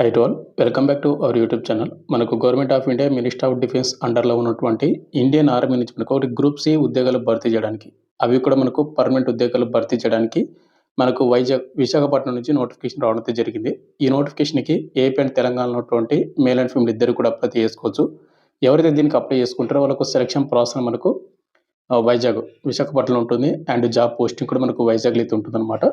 High to all, welcome back to our YouTube channel. మనకు government of India minister of defence అండర్లో ఉన్నటువంటి Indian army నుంచి మనకు ఒకటి గ్రూప్ సి ఉద్యోగాలు భర్తీ చేయడానికి, అవి కూడా మనకు పర్మనెంట్ ఉద్యోగాలు భర్తీ చేయడానికి మనకు విశాఖపట్నం నుంచి నోటిఫికేషన్ రావడం జరిగింది. ఈ నోటిఫికేషన్కి ఏపీ అండ్ తెలంగాణలో ఉన్నటువంటి మేల్ అండ్ ఫీమేల్ ఇద్దరు కూడా అప్లై చేసుకోవచ్చు. ఎవరైతే దీనికి అప్లై చేసుకుంటారో వాళ్ళకు సెలక్షన్ ప్రాసెస్ మనకు విశాఖపట్నంలో ఉంటుంది అండ్ జాబ్ పోస్టింగ్ కూడా మనకు వైజాగ్లో అయితే ఉంటుందన్నమాట.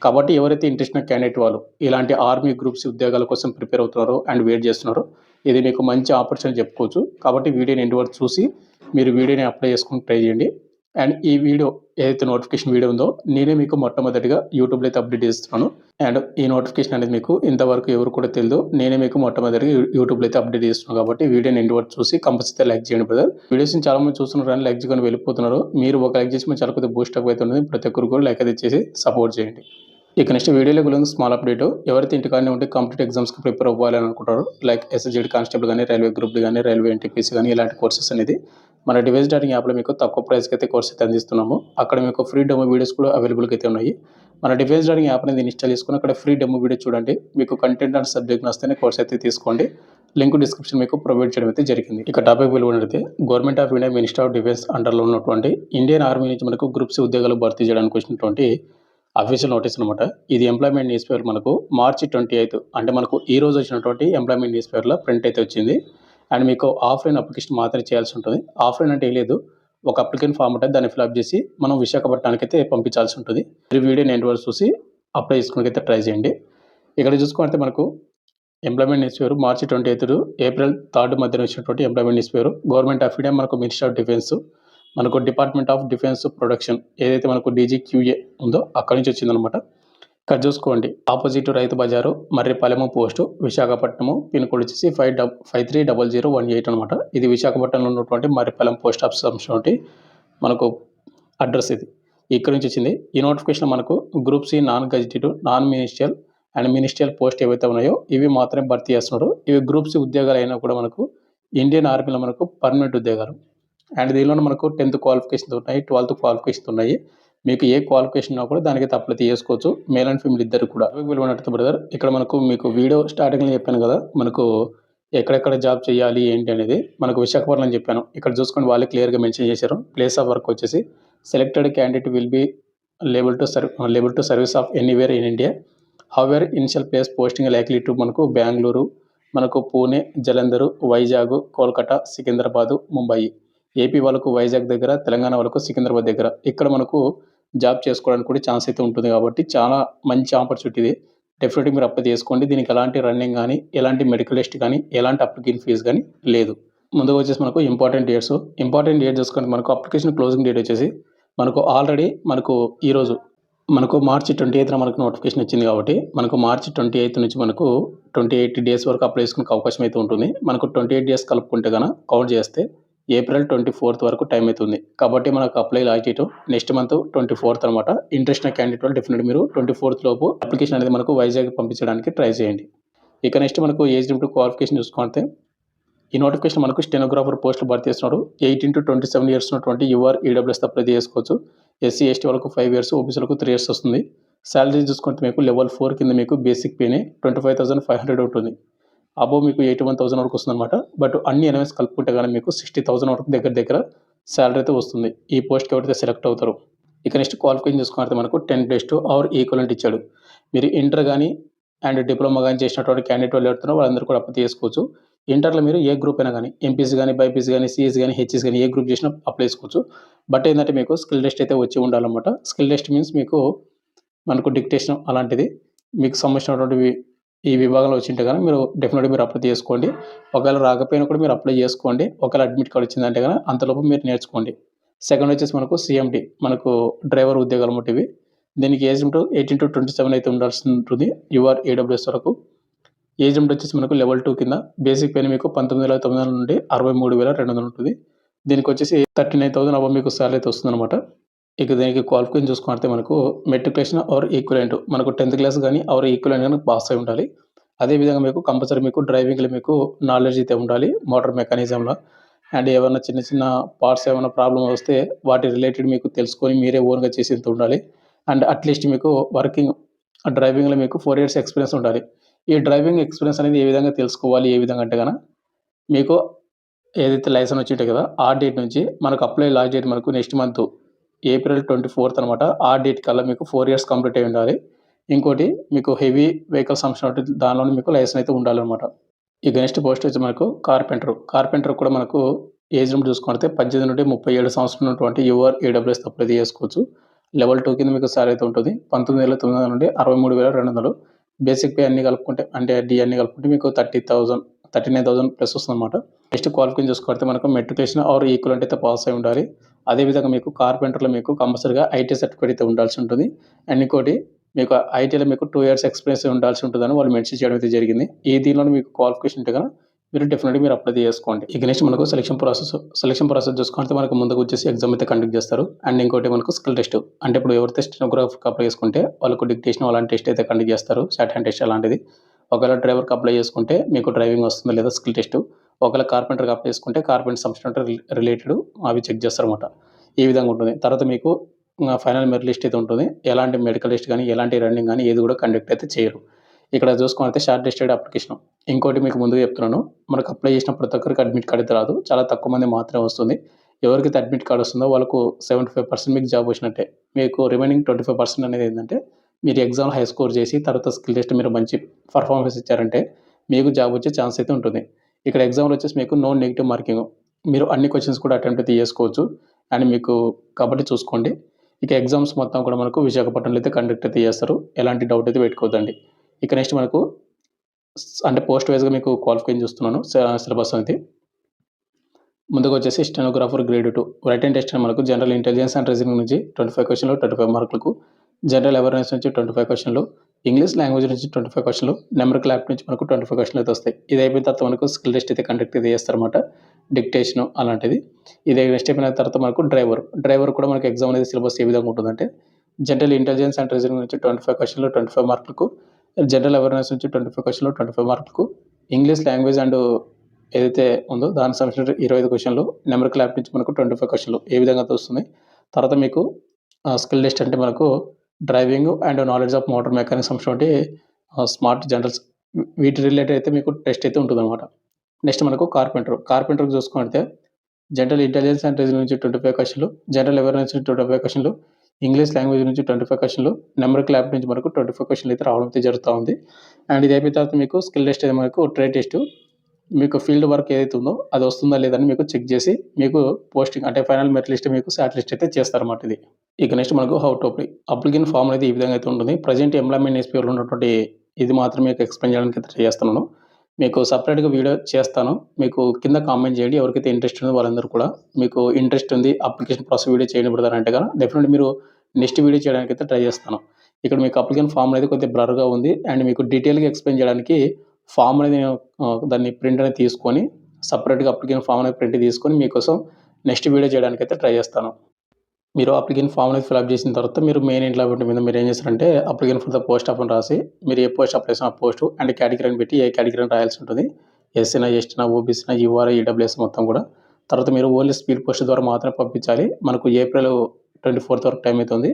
కాబట్టి ఎవరైతే ఇంట్రెస్ట్ ఉన్న క్యాండిడేట్ వాళ్ళు ఇలాంటి ఆర్మీ గ్రూప్స్ ఉద్యోగాల కోసం ప్రిపేర్ అవుతున్నారో అండ్ వెయిట్ చేస్తున్నారో, ఇది మీకు మంచి ఆపర్చునిటీ చెప్పుకోవచ్చు. కాబట్టి వీడియోని ఎండ్ వరకు చూసి మీరు వీడియోని అప్లై చేసుకుని ట్రై చేయండి. అండ్ ఈ వీడియో ఏదైతే నోటిఫికేషన్ వీడియో ఉందో నేనే మీకు మొట్టమొదటిగా యూట్యూబ్లో అయితే అప్డేట్ చేస్తున్నాను. అండ్ ఈ నోటిఫికేషన్ అనేది మీకు ఇంతవరకు ఎవరు కూడా తెలియదు, నేనే మీకు మొట్టమొదటిగా యూట్యూబ్లో అయితే అప్డేట్ చేస్తున్నాను. కాబట్టి వీడియోని ఎండ్ వరకు చూసి కంపల్సరీ లైక్ చేయండి బ్రదర్. వీడియోస్ని చాలా మంది చూస్తున్నారు కానీ లైక్ చేయకుండా వెళ్ళిపోతున్నారు. మీరు ఒక లైక్ చేసి చాలా కొద్దిగా బూస్ట్ అప్ అవుతుంది. ప్రతి ఒక్కరు కూడా లైక్ అయితే చేసి సపోర్ట్ చేయండి. ఇక నెక్స్ట్ వీడియోలో గురించి స్మాల్ అప్డేట్. ఎవరైతే ఇంటికాడనే ఉంటే కాంపిటేటివ్ ఎగ్జామ్స్కి ప్రిపేర్ అవ్వాలని అనుకుంటారు, లైక్ ఎస్ఎస్జీడీ కానిస్టేబుల్ కానీ, రైల్వే గ్రూప్ కానీ, రైల్వే ఎన్టీపీసీ కానీ, ఇలాంటి కోర్సెస్ అనేది మన డివైస్ డాటింగ్ యాప్లో మీకు తక్కువ ప్రైస్కి అయితే కోర్స్ అయితే అందిస్తున్నాము. అక్కడ మీకు ఫ్రీ డెమో వీడియోస్ కూడా అవైలబుల్గా అయితే ఉన్నాయి. మన డివైస్ డాటింగ్ యాప్ అనేది ఇన్స్టాల్ చేసుకుని అక్కడ ఫ్రీ డెమో వీడియో చూడండి. మీకు కంటెంట్ అండ్ సబ్జెక్ట్ నస్తేనే కోర్స్ అయితే తీసుకోండి. లింక్ డిస్క్రిప్షన్ మీకు ప్రొవైడ్ చేయడం అయితే జరిగింది. ఇక టాపిక్ వెళ్ళినట్లయితే government of India minister of defence అండర్లో ఉన్నటువంటి ఇండియన్ ఆర్మీ నుంచి మనకు గ్రూప్స్ ఉద్యోగాలు భర్తీ చేయడానికి వచ్చినటువంటి అఫీషియల్ నోటీస్ అనమాట. ఇది ఎంప్లాయ్మెంట్ న్యూస్ పేపర్ మనకు మార్చి 28 అంటే మనకు ఈ రోజు వచ్చినటువంటి ఎంప్లాయ్మెంట్ న్యూస్ పేపర్లో ప్రింట్ అయితే వచ్చింది. అండ్ మీకు ఆఫ్లైన్ అప్లికేషన్ మాత్రమే చేయాల్సి ఉంటుంది. ఆఫ్లైన్ అంటే ఏం లేదు, ఒక అప్లికేషన్ ఫామ్ ఉంటుంది, దాన్ని ఫిల్అప్ చేసి మనం విశాఖపట్నానికి అయితే పంపించాల్సి ఉంటుంది. ఈ వీడియో నేను వరకు చూసి అప్లై చేసుకోవడానికి అయితే ట్రై చేయండి. ఇక్కడ చూసుకుంటే మనకు ఎంప్లాయ్మెంట్ న్యూస్ పేపర్ మార్చి 28 ఏప్రిల్ 3 మధ్యన వచ్చినటువంటి employment news paper government of India మనకు మినిస్టర్ ఆఫ్ డిఫెన్స్ మనకు డిపార్ట్మెంట్ ఆఫ్ డిఫెన్స్ ప్రొడక్షన్ ఏదైతే మనకు డీజీక్యూఏ ఉందో అక్కడి నుంచి వచ్చిందనమాట. ఇక్కడ చూసుకోండి, ఆపోజిట్ రైతు బజారు Marripalem post Visakhapatnam, pin code వచ్చేసి 530018 అనమాట. ఇది విశాఖపట్నంలో ఉన్నటువంటి మర్రిపాలెం పోస్ట్ ఆఫీస్ సంబంధించినటువంటి మనకు అడ్రస్ ఇది. ఇక్కడ నుంచి వచ్చింది. ఈ నోటిఫికేషన్ మనకు group C non gazetted, non ministerial and ministerial post ఏవైతే ఉన్నాయో ఇవి మాత్రమే భర్తీ చేస్తున్నారు. ఇవి గ్రూప్ సి ఉద్యోగాలు అయినా కూడా మనకు ఇండియన్ ఆర్మీలో మనకు పర్మనెంట్ ఉద్యోగాలు. అండ్ దీనిలో మనకు 10th క్వాలిఫికేషన్స్ ఉన్నాయి, 12th క్వాలిఫికేషన్స్ ఉన్నాయి. మీకు ఏ క్వాలిఫికేషన్ ఉన్నా కూడా దానికి అప్లై చేసుకోవచ్చు. మేల్ అండ్ ఫీమేల్ ఇద్దరు కూడా. బ్రదర్, ఇక్కడ మీకు వీడియో స్టార్టింగ్లో చెప్పాను కదా, మనకు ఎక్కడెక్కడ జాబ్ చేయాలి ఏంటి అనేది మనకు విశాఖపట్నం చెప్పాను. ఇక్కడ చూసుకొని వాళ్ళే క్లియర్గా మెన్షన్ చేశారు. ప్లేస్ ఆఫ్ వర్క్ వచ్చేసి selected candidate will be label to service of anywhere in India. However initial place posting likely to మనకు బెంగళూరు, మనకు పూణే, జలంధర్, వైజాగ్, కోల్కతా, సికింద్రాబాదు, ముంబై. ఏపీ వాళ్ళకు వైజాగ్ దగ్గర, తెలంగాణ వాళ్ళకు సికింద్రాబాద్ దగ్గర. ఇక్కడ మనకు జాబ్ చేసుకోవడానికి కూడా ఛాన్స్ అయితే ఉంటుంది. కాబట్టి చాలా మంచి ఆపర్చునిటీ ఇది. డెఫినెట్గా మీరు అప్లై చేసుకోండి. దీనికి ఎలాంటి రన్నింగ్ కానీ, ఎలాంటి మెడికల్ టెస్ట్ కానీ, ఎలాంటి అప్లికేషన్ ఫీజు కానీ లేదు. ముందుగా వచ్చేసి మనకు ఇంపార్టెంట్ డేట్స్ చూసుకుంటే మనకు అప్లికేషన్ క్లోజింగ్ డేట్ వచ్చేసి మనకు ఆల్రెడీ ఈరోజు మనకు మార్చి 28న మనకు నోటిఫికేషన్ వచ్చింది. కాబట్టి మనకు మార్చి 28 నుంచి మనకు 28 డేస్ వరకు అప్లై చేసుకునే అవకాశం అయితే ఉంటుంది. మనకు 28 డేస్ కలుపుకుంటే కనుక కౌంట్ చేస్తే ఏప్రిల్ 24th వరకు టైం అవుతుంది. కాబట్టి మనకు apply last date next month 24th అనమాట. ఇంట్రెస్ట్ ఉన్న క్యాండిడేట్ వాళ్ళు డెఫినెట్గా మీరు 24th లోపు అప్లికేషన్ అనేది మనకు వైజాగ్ పంపించడానికి ట్రై చేయండి. ఇక నెక్స్ట్ మనకు ఏజ్ లిమిట్ క్వాలిఫికేషన్ చూసుకుంటే ఈ నోటిఫికేషన్ మనకు స్టెనోగ్రాఫర్ పోస్టులు భర్తీ చేస్తున్నారు. 18 to 27 ఇయర్స్ ఉన్నటువంటి యువర్ ఈడబ్ల్యూఎస్ అప్లై చేసుకోవచ్చు. ఎస్సీ ఎస్టీ వాళ్ళకు 5 ఇయర్స్, ఓబీసీలకు 3 ఇయర్స్ వస్తుంది. శాలరీ చూసుకుంటే మీకు లెవెల్ 4 కింద మీకు బేసిక్ పేనే 25,500 ఉంటుంది. అబోవ్ మీకు 81,000 వరకు వస్తుంది అనమాట. బట్ అన్ని ఎలిమెంట్స్ కలుపుకుంటే కానీ మీకు 60,000 వరకు దగ్గర శాలరీ అయితే వస్తుంది ఈ పోస్ట్కి ఎవరైతే సెలెక్ట్ అవుతారో. ఇక నెక్స్ట్ క్వాలిఫికేషన్ చూసుకుంటే మనకు 10+2 ఆర్ ఈక్వలెంట్ ఇచ్చాడు. మీరు ఇంటర్ కానీ అండ్ డిప్లొమా కానీ చేసినటువంటి క్యాండిడేట్ వాళ్ళు ఎవరుతున్నారో వాళ్ళందరూ కూడా అప్లై చేసుకోవచ్చు. ఇంటర్లో మీరు ఏ గ్రూప్ అయినా కానీ, ఎంపీసీ కానీ, బైపీసీ కానీ, సిఎస్ కానీ, హెచ్ఎస్ కానీ ఏ గ్రూప్ చేసినా అప్లై చేసుకోవచ్చు. బట్ ఏంటంటే మీకు స్కిల్ టెస్ట్ అయితే వచ్చి ఉండాలన్నమాట. స్కిల్ టెస్ట్ మీన్స్ మీకు మనకు డిక్టేషన్ అలాంటిది మీకు సంబంధించినటువంటి ఈ విభాగంలో వచ్చింటే కానీ మీరు డెఫినెట్గా మీరు అప్లై చేసుకోండి. ఒకవేళ రాకపోయినా కూడా మీరు అప్లై చేసుకోండి. ఒకవేళ అడ్మిట్ కార్డ్ వచ్చిందంటే కానీ అంతలోపు మీరు నేర్చుకోండి. సెకండ్ వచ్చేసి మనకు సిఎండి మనకు డ్రైవర్ ఉద్యోగాలు మొట్టివి. దీనికి ఏజ్ లిమిట్ 18 to 27 అయితే ఉండాల్సి ఉంటుంది. యువర్ ఏడబ్ల్యూఎస్ వరకు. ఏజ్ లిమిట్ వచ్చేసి మనకు లెవెల్ 2 కింద బేసిక్ పే మీకు 19,900 నుండి 63,200 ఉంటుంది. దీనికి వచ్చేసి 39,000 అబౌవ్ మీకు శాలరీ అయితే వస్తుంది అనమాట. ఇక దీనికి క్వాలిఫికేషన్ చూసుకుంటే మనకు మెట్రికులేషన్ ఆర్ ఈక్వలెంట్ మనకు 10th క్లాస్ కానీ ఆర్ ఈక్వలెంట్ కానీ పాస్ అయి ఉండాలి. అదేవిధంగా మీకు కంపల్సరీ మీకు డ్రైవింగ్లో మీకు నాలెడ్జ్ అయితే ఉండాలి, మోటార్ మెకానిజంలో. అండ్ ఏమైనా చిన్న పార్ట్స్ ఏమైనా ప్రాబ్లమ్ వస్తే వాటి రిలేటెడ్ మీకు తెలుసుకొని మీరే ఓన్గా చేసేంత ఉండాలి. అండ్ అట్లీస్ట్ మీకు వర్కింగ్ డ్రైవింగ్లో మీకు 4 years ఎక్స్పీరియన్స్ ఉండాలి. ఈ డ్రైవింగ్ ఎక్స్‌పీరియన్స్ అనేది ఏ విధంగా తెలుసుకోవాలి? ఏ విధంగా అంటే మీకు ఏదైతే లైసెన్స్ వచ్చి కదా! ఆ డేట్ నుంచి మనకు అప్లై లాస్ట్ డేట్ మనకు నెక్స్ట్ మంత్ ఏప్రిల్ 24థ్ అనమాట. ఆ డేట్ కల్లా మీకు 4 ఇయర్స్ కంప్లీట్ అయ్యి ఉండాలి. ఇంకోటి మీకు హెవీ వెహికల్ సంబంధించిన దానిలోనే మీకు లైసెన్స్ అయితే ఉండాలనమాట. ఇక నెక్స్ట్ పోస్ట్ వచ్చి మనకు కార్పెంటర్. కార్పెంటర్ కూడా మనకు ఏజ్ లిమిట్ చూసుకుంటే 18 నుండి 37 సంవత్సరాలు ఉన్నటువంటి యువర్ ఈడబ్ల్యూఎస్ అప్లై చేసుకోవచ్చు. లెవెల్ 2 కింద మీకు సాలరీ అయితే ఉంటుంది. 19,900 నుండి 63,200 బేసిక్ పే అన్నీ కలుపుకుంటే అంటే డీ అన్నీ కలుపుకుంటే మీకు 39,000 ప్లస్ వస్తుందన్నమాట. నెక్స్ట్ క్వాలిఫికేషన్ చూసుకుంటే మనకు మెట్రికులేషన్ ఆర్ ఈక్వలెంట్ అయితే పాస్ అయి ఉండాలి. అదేవిధంగా మీకు కార్పెంటర్‌లో మీకు కంపల్సరీగా ఐటీ సర్టిఫికేట్ అయితే ఉండాల్సి ఉంటుంది. అండ్ ఇంకోటి మీకు ఐటీలో మీకు 2 ఇయర్స్ ఎక్స్‌పీరియన్స్ ఉండాల్సి ఉంటుందని వాళ్ళు మెన్షన్ చేయడం అయితే జరిగింది. దీనిలోనే మీకు క్వాలిఫికేషన్ ఉంటే గనక మీరు డెఫినెట్‌గా మీరు అప్లై చేసుకోండి. ఇక నెక్స్ట్ మనకు సెలక్షన్ ప్రాసెస్ చూసుకుంటే మనకు ముందుగా వచ్చేసి ఎగ్జామ్ అయితే కండక్ట్ చేస్తారు. అండ్ ఇంకోటి మనకు స్కిల్ టెస్ట్. అంటే ఇప్పుడు ఎవరైతే స్టెనోగ్రాఫర్‌కి అప్లై చేసుకుంటే వాళ్ళకు డిక్టేషన్ అలాంటి టెస్ట్ అయితే కండక్ట్ చేస్తారు. షార్ట్ హ్యాండ్ టెస్ట్ అలాంటిది. ఒకవేళ డ్రైవర్‌కి అప్లై చేసుకుంటే మీకు డ్రైవింగ్ వస్తుందా లేదా స్కిల్ టెస్ట్. ఒకవేళ కార్పెంటర్‌కి అప్లై చేసుకుంటే కార్పెంటర్ సంబంధించిన రిలేటెడ్ అవి చెక్ చేస్తారన్నమాట. ఈ విధంగా ఉంటుంది. తర్వాత మీకు ఫైనల్ మెరిట్ లిస్ట్ అయితే ఉంటుంది. ఎలాంటి మెడికల్ టెస్ట్ గానీ, ఎలాంటి రన్నింగ్ గానీ ఏది కూడా కండక్ట్ అయితే చేయరు. ఇక్కడ చూసుకుంటే షార్ట్ లిస్టెడ్ అప్లికేషన్. ఇంకోటి మీకు ముందుగా చెప్తున్నాను. మనకు అప్లై చేసిన ప్రతి ఒక్కరికి అడ్మిట్ కార్డ్ అయితే రాదు. చాలా తక్కువ మంది మాత్రమే వస్తుంది. ఎవరికైతే అడ్మిట్ కార్డ్ వస్తుందో వాళ్ళకు 75% మీకు జాబ్ వచ్చినట్టే. మీకు రిమైనింగ్ 25% అనేది ఏంటంటే మీరు ఎగ్జామ్‌లో హై స్కోర్ చేసి తర్వాత స్కిల్ టెస్ట్ మీరు మంచి పర్ఫార్మెన్స్ ఇచ్చారంటే మీకు జాబ్ వచ్చే ఛాన్స్ అయితే ఉంటుంది. ఇక్కడ ఎగ్జామ్‌లో వచ్చేసి మీకు నో నెగెటివ్ మార్కింగ్. మీరు అన్ని క్వెషన్స్ కూడా అటెంప్ట్ అయితే చేసుకోవచ్చు. అండ్ మీకు కాబట్టి చూసుకోండి. ఇక ఎగ్జామ్స్ మొత్తం కూడా మనకు విశాఖపట్నంలో అయితే కండక్ట్ అయితే చేస్తారు. ఎలాంటి డౌట్ అయితే పెట్టుకోవద్దండి. ఇక నెక్స్ట్ మనకు అంటే పోస్ట్ వైస్‌గా మీకు క్వాలిఫికేషన్ చూస్తున్నాను. సిలబస్ అనేది. ముందుగా వచ్చేసి స్టెనోగ్రాఫర్ గ్రేడ్ 2 రిటన్ టెస్ట్ మనకు జనరల్ ఇంటెలిజెన్స్ అండ్ రీజనింగ్ నుంచి 25 క్వెషన్‌లు 25 మార్కులకు, జనరల్ అవేర్‌నెస్ నుంచి 25 క్వెషన్‌లు, ఇంగ్లీష్ లాంగ్వేజ్ నుంచి 25 క్వెషన్‌లు, న్యూమరికల్ యాప్ట్ నుంచి మనకు 25 క్వెషన్‌లు అయితే వస్తాయి. ఇది అయిపోయిన తర్వాత మనకు స్కిల్ టెస్ట్ అయితే కండక్ట్ అయితే చేస్తారన్నమాట. డిక్టేషన్ అలాంటిది. ఇది నెక్స్ట్ అయిపోయిన తర్వాత మనకు డ్రైవర్ కూడా మనకు ఎగ్జామ్ అనేది సిలబస్ ఏ విధంగా ఉంటుందంటే జనరల్ ఇంటెలిజెన్స్ అండ్ రీజనింగ్ నుంచి 25 క్వెషన్‌లు 25 మార్కులకు, జనరల్ అవేర్‌నెస్ నుంచి 25 క్వెషన్‌లు 25 మార్కులకు, ఇంగ్లీష్ లాంగ్వేజ్ అండ్ ఏదైతే ఉందో దానికి సంబంధించిన 25 క్వెషన్‌లు, న్యూమరికల్ యాప్ట్ నుంచి మనకు 25 క్వెషన్‌లు ఏ విధంగా అయితే వస్తుంది. తర్వాత మీకు స్కిల్ టెస్ట్ అంటే మనకు driving and knowledge of motor mechanics సంబంధించినటువంటి స్మార్ట్ జనరల్స్ వీటి రిలేటెడ్ అయితే మీకు టెస్ట్ అయితే ఉంటుందన్నమాట. నెక్స్ట్ మనకు కార్పెంటర్‌కి చూసుకుంటే జనరల్ ఇంటెలిజెన్స్ అండ్ రీజనింగ్ నుంచి 25 క్వెషన్‌లు, జనరల్ అవేర్‌నెస్ నుంచి 25 క్వెషన్‌లు, ఇంగ్లీష్ లాంగ్వేజ్ నుంచి 25 క్వెషన్‌లు, న్యూమరికల్ యాప్ట్ నుంచి మనకు 25 క్వెషన్‌లు అయితే రావడం అయితే జరుగుతా ఉంది. అండ్ ఇది అయిపోయిన తర్వాత మీకు స్కిల్ టెస్ట్ అయితే మనకు ట్రేడ్ టెస్ట్. మీకు ఫీల్డ్ వర్క్ ఏదైతే ఉందో అది వస్తుందా లేదా అని మీకు చెక్ చేసి మీకు పోస్టింగ్ అంటే ఫైనల్ మెరిట్ లిస్ట్ మీకు షార్ట్ లిస్ట్ అయితే చేస్తారన్నమాట ఇది. ఇక నెక్స్ట్ మనకు how to apply. Application form అనేది ఈ విధంగా అయితే ఉంటుంది. ప్రెజెంట్ ఎంప్లాయ్‌మెంట్ ఎస్‌పీలో ఉన్నటువంటి ఇది మాత్రం మీకు ఎక్స్‌ప్లెయిన్ చేయడానికి అయితే ట్రై చేస్తున్నాను. మీకు సెపరేట్‌గా వీడియో చేస్తాను. మీకు కింద కామెంట్ చేయండి. ఎవరికైతే ఇంట్రెస్ట్ ఉందో వాళ్ళందరూ కూడా మీకు ఇంట్రెస్ట్ ఉంది అప్లికేషన్ ప్రాసెస్ వీడియో చేయనివ్వడతారంటే గనక డెఫినెట్‌లీ మీరు నెక్స్ట్ వీడియో చేయడానికైతే ట్రై చేస్తాను. ఇక్కడ మీకు అప్లికేషన్ ఫామ్ అనేది కొద్దిగా బ్లర్‌గా ఉంది. అండ్ మీకు డీటెయిల్‌గా ఎక్స్‌ప్లెయిన్ చేయడానికి ఫామ్ అనేది నేను దాన్ని ప్రింట్ అనేది తీసుకొని సెపరేట్‌గా అప్లికేషన్ ఫామ్ అనేది ప్రింట్ తీసుకొని మీకోసం నెక్స్ట్ వీడియో చేయడానికైతే ట్రై చేస్తాను. మీరు అప్లికేషన్ ఫామ్ అనేది ఫిలప్ చేసిన తర్వాత మీరు మెయిన్ ఇంప్లాయ్‌మెంట్ మీద మీరు ఏం చేస్తారంటే application for the post of అని రాసి మీరు ఏ పోస్ట్ అప్లై చేసిన ఆ పోస్ట్ అండ్ కేటగిరీ అని పెట్టి ఏ కేటగిరీ అని రాయాల్సి ఉంటుంది. ఎస్సీనా, ఎస్టీనా, ఓబీసీనా, యూఆర్, ఈడబ్ల్యూఎస్ మొత్తం కూడా. తర్వాత మీరు ఓన్లీ స్పీడ్ పోస్ట్ ద్వారా మాత్రమే పంపించాలి. మనకు ఏప్రిల్ 24థ్ వరకు టైం అయితే ఉంది.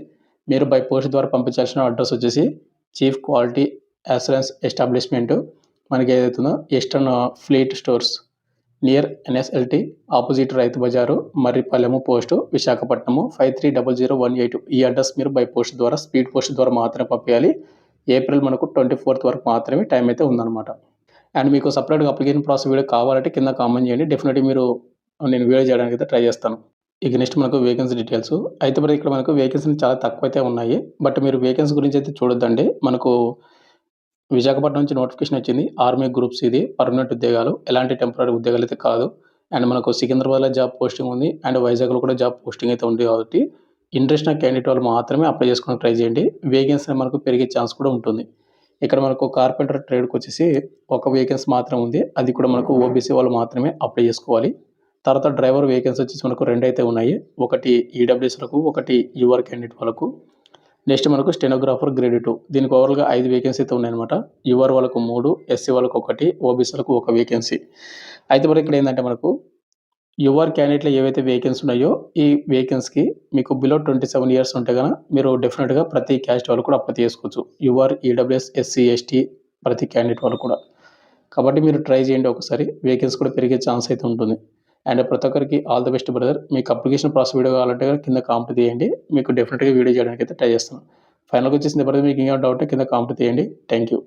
మీరు బై పోస్ట్ ద్వారా పంపించాల్సిన అడ్రస్ వచ్చేసి చీఫ్ క్వాలిటీ అష్యూరెన్స్ ఎస్టాబ్లిష్మెంట్ మనకి ఏదైతుందో eastern fleet stores near NSLT opposite రైతు బజారు మర్రిపాలెము పోస్టు విశాఖపట్నము 530018 ఈ అడ్రస్ మీరు బై పోస్ట్ ద్వారా స్పీడ్ పోస్ట్ ద్వారా మాత్రమే పంపించాలి. ఏప్రిల్ మనకు 24థ్ వరకు మాత్రమే టైం అయితే ఉందన్నమాట. అండ్ మీకు సెపరేట్‌గా అప్లికేషన్ ప్రాసెస్ వీడియో కావాలంటే కింద కామెంట్ చేయండి. డెఫినెట్‌లీ నేను వీడియో చేయడానికి అయితే ట్రై చేస్తాను. ఇక నెక్స్ట్ మనకు వేకెన్సీ డీటెయిల్స్. అయితే మరి ఇక్కడ మనకు వేకెన్సీలు చాలా తక్కువైతే ఉన్నాయి. బట్ మీరు వేకెన్సీ గురించి అయితే చూడొద్దండి. మనకు విశాఖపట్నం నుంచి నోటిఫికేషన్ వచ్చింది. ఆర్మీ గ్రూప్స్ ఇది పర్మనెంట్ ఉద్యోగాలు. ఎలాంటి టెంపరరీ ఉద్యోగాలు అయితే కాదు. అండ్ మనకు సికింద్రాబాద్‌లో జాబ్ పోస్టింగ్ ఉంది. అండ్ వైజాగ్‌లో కూడా జాబ్ పోస్టింగ్ అయితే ఉంది కాబట్టి ఇంట్రెస్ట్ ఉన్న క్యాండిడేట్ వాళ్ళు మాత్రమే అప్లై చేసుకోవడానికి ట్రై చేయండి. వేకెన్సీ మనకు పెరిగే ఛాన్స్ కూడా ఉంటుంది. ఇక్కడ మనకు కార్పెంటర్ ట్రేడ్‌కి వచ్చేసి ఒక వేకెన్సీ మాత్రమే ఉంది. అది కూడా మనకు ఓబీసీ వాళ్ళు మాత్రమే అప్లై చేసుకోవాలి. తర్వాత డ్రైవర్ వేకెన్సీ వచ్చేసి మనకు 2 అయితే ఉన్నాయి. ఒకటి ఈడబ్ల్యూఎస్‌లకు, ఒకటి యూఆర్ క్యాండిడేట్ వాళ్ళకు. నెక్స్ట్ మనకు స్టెనోగ్రాఫర్ గ్రేడ్ 2 దీనికి ఓవరాల్‌గా 5 వేకెన్సీ అయితే ఉన్నాయన్నమాట. యూఆర్ వాళ్ళకు 3, ఎస్సీ వాళ్ళకు 1, ఓబీసీలకు 1 వేకెన్సీ. అయితే మరి ఇక్కడ ఏందంటే మనకు యూఆర్ క్యాండిడేట్‌లో ఏవైతే వేకెన్సీ ఉన్నాయో ఈ వేకెన్సీకి మీకు బిలో 27 ఇయర్స్ ఉంటే గనక మీరు డెఫినిట్‌గా ప్రతి క్యాస్ట్ వాళ్ళు కూడా అప్లై చేసుకోవచ్చు. యూఆర్, ఈడబ్ల్యూఎస్, ఎస్సీ, ఎస్టీ ప్రతి క్యాండిడేట్ వాళ్ళు కూడా. కాబట్టి మీరు ట్రై చేయండి ఒకసారి. వేకెన్సీ కూడా పెరిగే ఛాన్స్ అయితే ఉంటుంది. అండ్ ప్రతి ఒక్కరికి ఆల్ ది బెస్ట్ బ్రదర్. మీకు అప్లికేషన్ ప్రాసెస్ వీడియో కావాలంటే కింద కామెంట్ తీయండి. మీకు డెఫినెట్‌గా వీడియో చేయడానికి అయితే ట్రై చేస్తాను. ఫైనల్‌గా వచ్చేసింది బ్రదర్, మీకు ఇంకా డౌట్ కింద కామెంట్ తీయండి. Thank you.